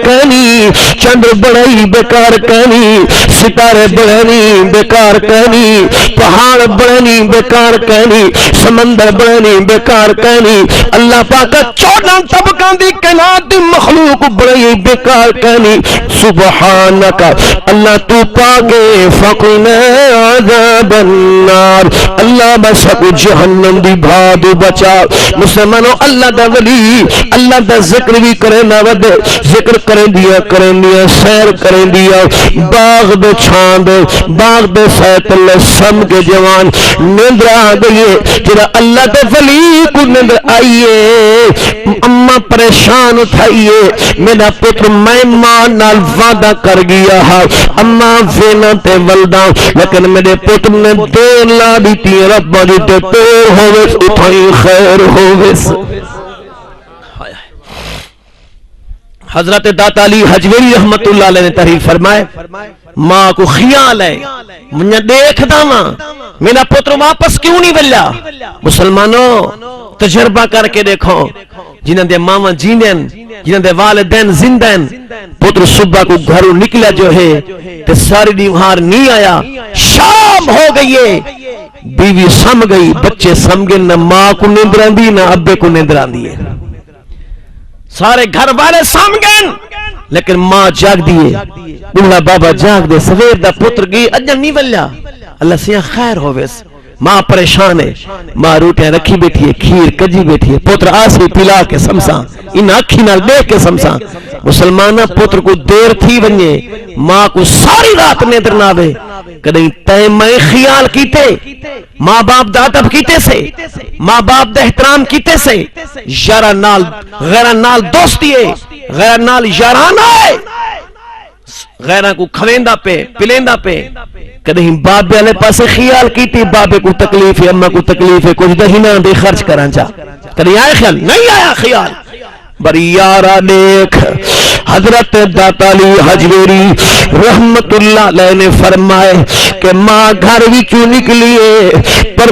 کہنی، چندر بڑائی بیکار کہنی، ستارے بڑھنی بیکار کہنی، پہاڑ بڑھنی بیکار کہنی، سمندر بڑھنی بیکار کہنی، اللہ پاک 14 طبقاں دی کائنات دی مخلوق بڑائی بیکار کہنی۔ سبحانک اللہ تو پاکے فقنا عذاب النار، اللہ بس کو جہنم دی بھاد بچا۔ مسلمانوں اللہ دا ولی اللہ دا ذکر بھی کرے نہ ود، ذکر کریں دیا سیر کریں دیا، باغ دے چھان دے باغ دے سیت اللہ سم کے جوان نیندر آ گئیے، جرا اللہ دے ولی کو نیندر آئیے، اما پریشان اٹھائیے، میرا پتر میں ماں نال وعدہ کر گیا ہا، اما وینا تے ولداں، لیکن میرے پتر نے دیر لا دیتی، رب جی تے پور ہوویس اٹھائی خیر ہوویس۔ حضرت داتا علی حجویری رحمت اللہ علیہ نے تحریر فرمائے، ماں کو خیال ہے مجھے دیکھ داما میرا پتر واپس کیوں نہیں بلیا۔ مسلمانوں تجربہ کر کے دیکھو، جنہاں دے ماما جیندین، جنہاں دے والدین زندین، پتر صبح کو گھروں نکلا جو ہے تے ساری دیوار نہیں آیا، شام ہو گئی ہے، بیوی سم گئی، بچے سم گئے، نہ ماں کو نیندران دی نہ ابے کو نیندران دی ہے، سارے گھر والے سم گئے لیکن ماں جاگ دیئے، بڑھا بابا جاگ دے، سویر دا پتر گئی اجن نہیں بلیا، اللہ سیاں خیر ہوویس۔ ماں پریشان ہے، ماں روٹیاں رکھی بیٹھی ہے، کھیر کجی بیٹھی ہے، پتر آسی پلا کے سمساں، ان آکھی نال دیکھ کے سمساں۔ مسلمانہ پتر کو دیر تھی ونجے، ماں کو ساری رات نیندر نہ آوے، کدیں تے میں خیال کیتے، ماں باپ دا ادب کیتے سے، ماں باپ دا احترام کیتے سے، یاران نال غیران نال دوستی ہے، غیران نال یاران آئے، غیران کو کھویندہ پہ پلیندہ پہ، کدیں بابے والے پاسے خیال کیتی، بابے کو تکلیف ہے، اماں کو تکلیف ہے، کچھ دہینہ دے خرچ کران جا، کدیں آئے خیال نہیں آیا خیال۔ بری یارہ دیکھ حضرت داتا علی حجویری رحمت اللہ علیہ نے فرمائے کہ ماں گھر بھی کیوں نکلیے پر